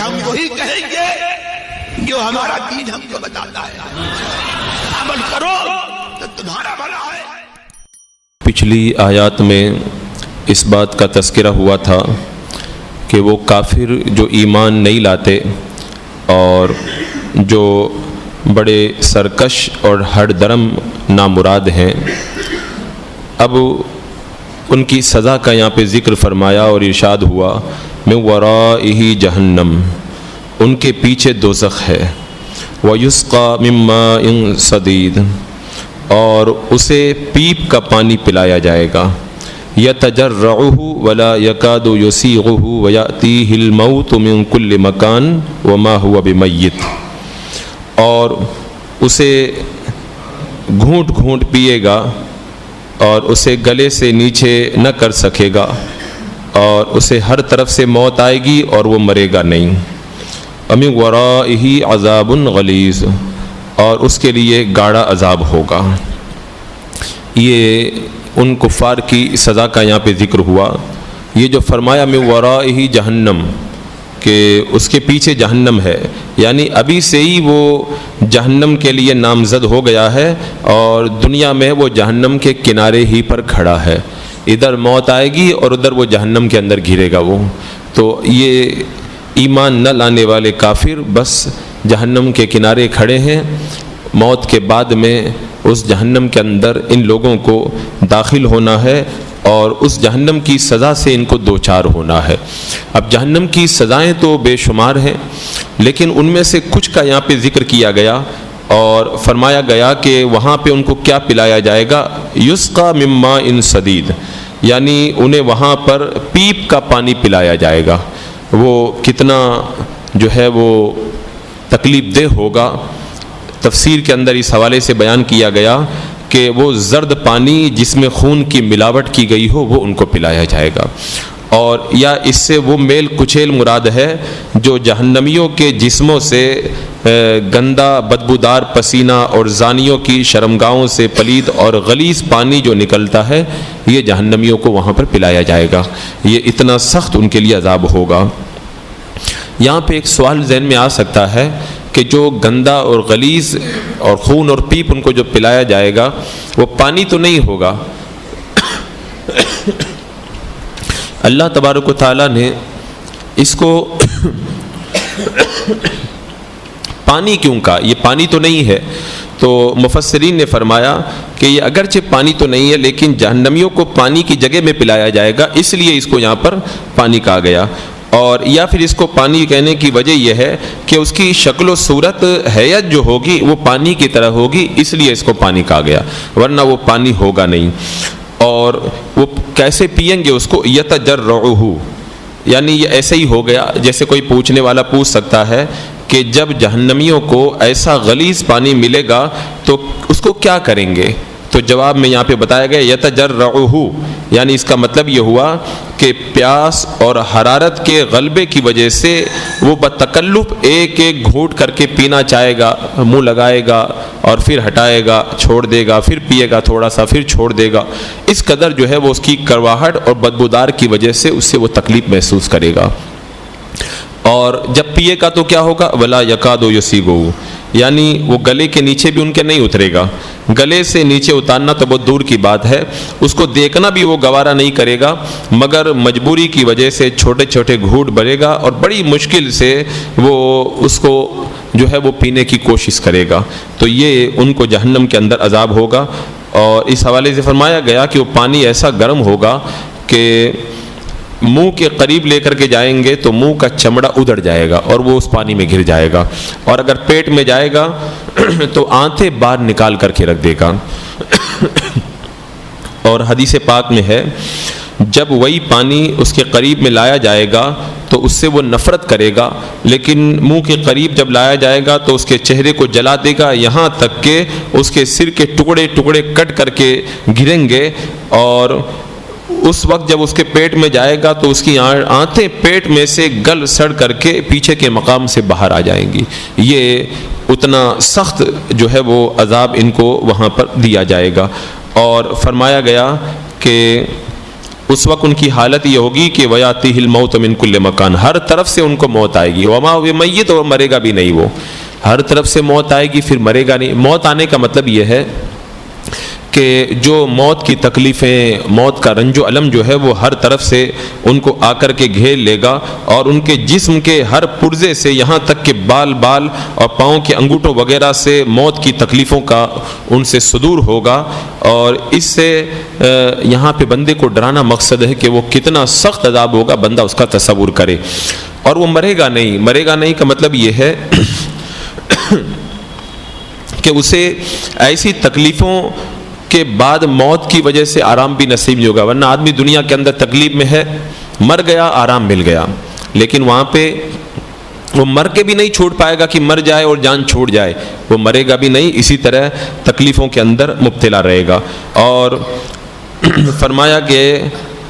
ہم وہی کہیں گے جو ہمارا دین ہم کو بتاتا ہے، عمل کرو تو تمہارا بھلا ہے۔ پچھلی آیات میں اس بات کا تذکرہ ہوا تھا کہ وہ کافر جو ایمان نہیں لاتے اور جو بڑے سرکش اور ہر درم نامراد ہیں، اب ان کی سزا کا یہاں پہ ذکر فرمایا اور ارشاد ہوا من ورائہ جہنم، ان کے پیچھے دوزخ ہے، وَيُسْقَى مِن مَّاءٍ صَدِيدٍ، اور اسے پیپ کا پانی پلایا جائے گا، يَتَجَرَّعُهُ وَلَا يَكَادُ يُسِيغُهُ وَيَأْتِيهِ الْمَوْتُ مِن كُلِّ مَكَانٍ وَمَا هُوَ بِمَيِّتٍ، اور اسے گھونٹ گھونٹ پیے گا اور اسے گلے سے نیچے نہ کر سکے گا، اور اسے ہر طرف سے موت آئے گی اور وہ مرے گا نہیں۔ وَمِن وَرَائِهِ عَذَابٌ غَلِيظٌ، اور اس کے لیے گاڑھا عذاب ہوگا۔ یہ ان کفار کی سزا کا یہاں پہ ذکر ہوا۔ یہ جو فرمایا من ورائہ جہنم، کہ اس کے پیچھے جہنم ہے، یعنی ابھی سے ہی وہ جہنم کے لیے نامزد ہو گیا ہے اور دنیا میں وہ جہنم کے کنارے ہی پر کھڑا ہے، ادھر موت آئے گی اور ادھر وہ جہنم کے اندر گھرے گا وہ۔ تو یہ ایمان نہ لانے والے کافر بس جہنم کے کنارے کھڑے ہیں، موت کے بعد میں اس جہنم کے اندر ان لوگوں کو داخل ہونا ہے اور اس جہنم کی سزا سے ان کو دوچار ہونا ہے۔ اب جہنم کی سزائیں تو بے شمار ہیں، لیکن ان میں سے کچھ کا یہاں پہ ذکر کیا گیا اور فرمایا گیا کہ وہاں پہ ان کو کیا پلایا جائے گا، یسقى من ماء صدید، یعنی انہیں وہاں پر پیپ کا پانی پلایا جائے گا۔ وہ کتنا جو ہے وہ تکلیف دہ ہوگا، تفسیر کے اندر اس حوالے سے بیان کیا گیا کہ وہ زرد پانی جس میں خون کی ملاوٹ کی گئی ہو وہ ان کو پلایا جائے گا، اور یا اس سے وہ میل کچیل مراد ہے جو جہنمیوں کے جسموں سے گندا بدبودار پسینہ اور زانیوں کی شرمگاہوں سے پلید اور غلیظ پانی جو نکلتا ہے، یہ جہنمیوں کو وہاں پر پلایا جائے گا۔ یہ اتنا سخت ان کے لیے عذاب ہوگا۔ یہاں پہ ایک سوال ذہن میں آ سکتا ہے کہ جو گندا اور غلیظ اور خون اور پیپ ان کو جو پلایا جائے گا وہ پانی تو نہیں ہوگا۔ اللہ تبارک و تعالیٰ نے اس کو پانی کیوں کہا؟ یہ پانی تو نہیں ہے۔ تو مفسرین نے فرمایا کہ یہ اگرچہ پانی تو نہیں ہے لیکن جہنمیوں کو پانی کی جگہ میں پلایا جائے گا، اس لیے اس کو یہاں پر پانی کہا گیا۔ اور یا پھر اس کو پانی کہنے کی وجہ یہ ہے کہ اس کی شکل و صورت حیت جو ہوگی وہ پانی کی طرح ہوگی، اس لیے اس کو پانی کہا گیا، ورنہ وہ پانی ہوگا نہیں۔ اور وہ کیسے پئیں گے اس کو، یتجرعہ، یعنی یہ ایسے ہی ہو گیا جیسے کوئی پوچھنے والا پوچھ سکتا ہے کہ جب جہنمیوں کو ایسا غلیظ پانی ملے گا تو اس کو کیا کریں گے؟ تو جواب میں یہاں پہ بتایا گیا یتجرعہ، یعنی اس کا مطلب یہ ہوا کہ پیاس اور حرارت کے غلبے کی وجہ سے وہ بتکلف ایک ایک گھونٹ کر کے پینا چاہے گا، منہ لگائے گا اور پھر ہٹائے گا، چھوڑ دے گا، پھر پیے گا تھوڑا سا، پھر چھوڑ دے گا۔ اس قدر جو ہے وہ اس کی کرواہٹ اور بدبودار کی وجہ سے اس سے وہ تکلیف محسوس کرے گا۔ اور جب پیے گا تو کیا ہوگا، ولا یکاد یسیغہ، یعنی وہ گلے کے نیچے بھی ان کے نہیں اترے گا، گلے سے نیچے اتارنا تو بہت دور کی بات ہے، اس کو دیکھنا بھی وہ گوارا نہیں کرے گا، مگر مجبوری کی وجہ سے چھوٹے چھوٹے گھونٹ بھرے گا اور بڑی مشکل سے وہ اس کو جو ہے وہ پینے کی کوشش کرے گا۔ تو یہ ان کو جہنم کے اندر عذاب ہوگا۔ اور اس حوالے سے فرمایا گیا کہ وہ پانی ایسا گرم ہوگا کہ منہ کے قریب لے کر کے جائیں گے تو منہ کا چمڑا ادھڑ جائے گا اور وہ اس پانی میں گر جائے گا، اور اگر پیٹ میں جائے گا تو آنتیں باہر نکال کر کے رکھ دے گا۔ اور حدیث پاک میں ہے جب وہی پانی اس کے قریب میں لایا جائے گا تو اس سے وہ نفرت کرے گا، لیکن منہ کے قریب جب لایا جائے گا تو اس کے چہرے کو جلا دے گا، یہاں تک کہ اس کے سر کے ٹکڑے ٹکڑے کٹ کر کے گریں گے، اور اس وقت جب اس کے پیٹ میں جائے گا تو اس کی آنتیں پیٹ میں سے گل سڑ کر کے پیچھے کے مقام سے باہر آ جائیں گی۔ یہ اتنا سخت جو ہے وہ عذاب ان کو وہاں پر دیا جائے گا۔ اور فرمایا گیا کہ اس وقت ان کی حالت یہ ہوگی کہ وَيَأْتِيهِ الْمَوْتُ مِنْ كُلِّ مَكَانٍ، ہر طرف سے ان کو موت آئے گی. وَمَا هُوَ بِمَيِّتٍ، اور مرے گا بھی نہیں، وہ ہر طرف سے موت آئے گی پھر مرے گا نہیں. موت آنے کا مطلب یہ ہے کہ جو موت کی تکلیفیں، موت کا رنج و الم جو ہے وہ ہر طرف سے ان کو آ کر کے گھیر لے گا، اور ان کے جسم کے ہر پرزے سے یہاں تک کہ بال اور پاؤں کے انگوٹھوں وغیرہ سے موت کی تکلیفوں کا ان سے صدور ہوگا. اور اس سے یہاں پہ بندے کو ڈرانا مقصد ہے کہ وہ کتنا سخت عذاب ہوگا، بندہ اس کا تصور کرے. اور وہ مرے گا نہیں. مرے گا نہیں کا مطلب یہ ہے کہ اسے ایسی تکلیفوں کے بعد موت کی وجہ سے آرام بھی نصیب نہیں ہوگا. ورنہ آدمی دنیا کے اندر تکلیف میں ہے، مر گیا آرام مل گیا، لیکن وہاں پہ وہ مر کے بھی نہیں چھوڑ پائے گا کہ مر جائے اور جان چھوڑ جائے، وہ مرے گا بھی نہیں، اسی طرح تکلیفوں کے اندر مبتلا رہے گا. اور فرمایا کہ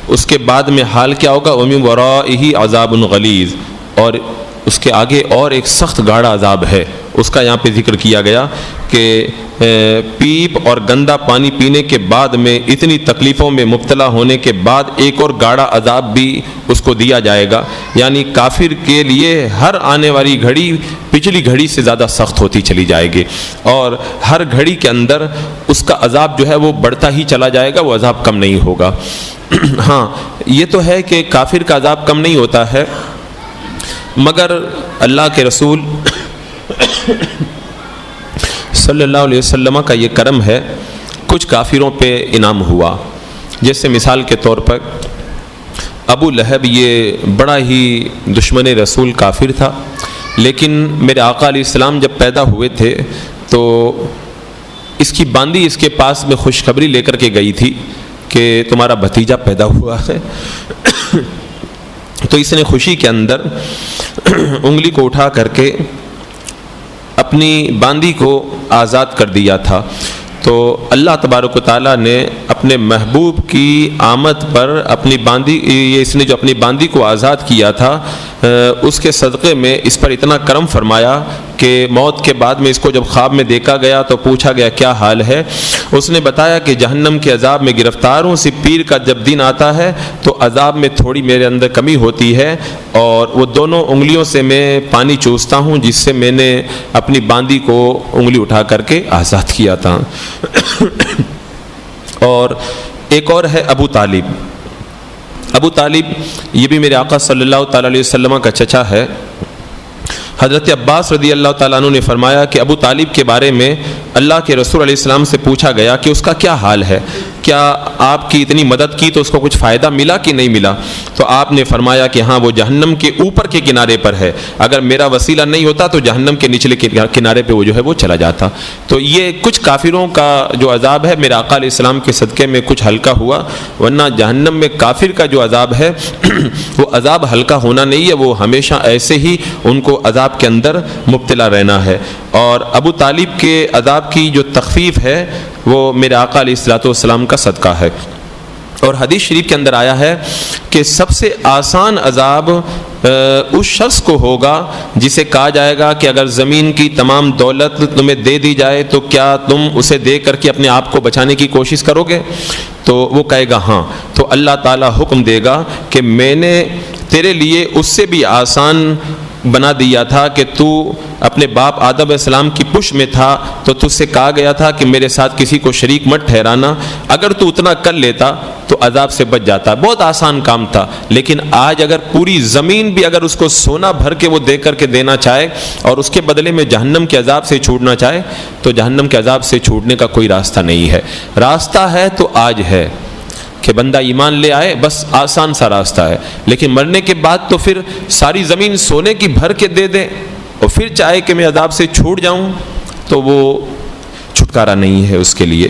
اس کے بعد میں حال کیا ہوگا، وَمِن وَرَائِهِ عَذَابٌ غَلِيظٌ، اور اس کے آگے اور ایک سخت گاڑھا عذاب ہے. اس کا یہاں پہ ذکر کیا گیا کہ پیپ اور گندا پانی پینے کے بعد میں اتنی تکلیفوں میں مبتلا ہونے کے بعد ایک اور گاڑھا عذاب بھی اس کو دیا جائے گا. یعنی کافر کے لیے ہر آنے والی گھڑی پچھلی گھڑی سے زیادہ سخت ہوتی چلی جائے گی، اور ہر گھڑی کے اندر اس کا عذاب جو ہے وہ بڑھتا ہی چلا جائے گا، وہ عذاب کم نہیں ہوگا. ہاں یہ تو ہے کہ کافر کا عذاب کم نہیں ہوتا ہے، مگر اللہ کے رسول صلی اللہ علیہ وسلم کا یہ کرم ہے، کچھ کافروں پہ انعام ہوا. جیسے مثال کے طور پر ابو لہب یہ بڑا ہی دشمن رسول کافر تھا، لیکن میرے آقا علیہ السلام جب پیدا ہوئے تھے تو اس کی باندی اس کے پاس میں خوشخبری لے کر کے گئی تھی کہ تمہارا بھتیجا پیدا ہوا ہے. تو اس نے خوشی کے اندر انگلی کو اٹھا کر کے اپنی باندی کو آزاد کر دیا تھا. تو اللہ تبارک و تعالیٰ نے اپنے محبوب کی آمد پر اپنی باندی، اس نے جو اپنی باندی کو آزاد کیا تھا، اس کے صدقے میں اس پر اتنا کرم فرمایا کہ موت کے بعد میں اس کو جب خواب میں دیکھا گیا تو پوچھا گیا کیا حال ہے. اس نے بتایا کہ جہنم کے عذاب میں گرفتار ہوں، پیر کا جب دن آتا ہے تو عذاب میں تھوڑی میرے اندر کمی ہوتی ہے، اور وہ دونوں انگلیوں سے میں پانی چوستا ہوں جس سے میں نے اپنی باندی کو انگلی اٹھا کر کے آزاد کیا تھا. اور ایک اور ہے ابو طالب. ابو طالب یہ بھی میرے آقا صلی اللہ تعالیٰ علیہ وسلم کا چچا ہے. حضرت عباس رضی اللہ تعالیٰ عنہ نے فرمایا کہ ابو طالب کے بارے میں اللہ کے رسول علیہ السلام سے پوچھا گیا کہ اس کا کیا حال ہے، کیا آپ کی اتنی مدد کی تو اس کو کچھ فائدہ ملا کہ نہیں ملا؟ تو آپ نے فرمایا کہ ہاں وہ جہنم کے اوپر کے کنارے پر ہے، اگر میرا وسیلہ نہیں ہوتا تو جہنم کے نچلے کنارے پہ وہ جو ہے وہ چلا جاتا. تو یہ کچھ کافروں کا جو عذاب ہے میرے آقا علیہ السلام کے صدقے میں کچھ ہلکا ہوا، ورنہ جہنم میں کافر کا جو عذاب ہے وہ عذاب ہلکا ہونا نہیں ہے، وہ ہمیشہ ایسے ہی ان کو عذاب کے اندر مبتلا رہنا ہے. اور ابو طالب کے عذاب کی جو تخفیف ہے وہ میرے آقا علیہ الصلوۃ والسلام کا صدقہ ہے. اور حدیث شریف کے اندر آیا ہے کہ سب سے آسان عذاب اس شخص کو ہوگا جسے کہا جائے گا کہ اگر زمین کی تمام دولت تمہیں دے دی جائے تو کیا تم اسے دے کر کے اپنے آپ کو بچانے کی کوشش کرو گے؟ تو وہ کہے گا ہاں. تو اللہ تعالیٰ حکم دے گا کہ میں نے تیرے لیے اس سے بھی آسان بنا دیا تھا کہ تو اپنے باپ آدم علیہ السلام کی پشت میں تھا تو تجھ سے کہا گیا تھا کہ میرے ساتھ کسی کو شریک مت ٹھہرانا، اگر تو اتنا کر لیتا تو عذاب سے بچ جاتا. بہت آسان کام تھا، لیکن آج اگر پوری زمین بھی اگر اس کو سونا بھر کے وہ دے کر کے دینا چاہے اور اس کے بدلے میں جہنم کے عذاب سے چھوٹنا چاہے تو جہنم کے عذاب سے چھوٹنے کا کوئی راستہ نہیں ہے. راستہ ہے تو آج ہے کہ بندہ ایمان لے آئے، بس آسان سا راستہ ہے. لیکن مرنے کے بعد تو پھر ساری زمین سونے کی بھر کے دے دے اور پھر چاہے کہ میں عذاب سے چھوٹ جاؤں تو وہ چھٹکارا نہیں ہے اس کے لیے.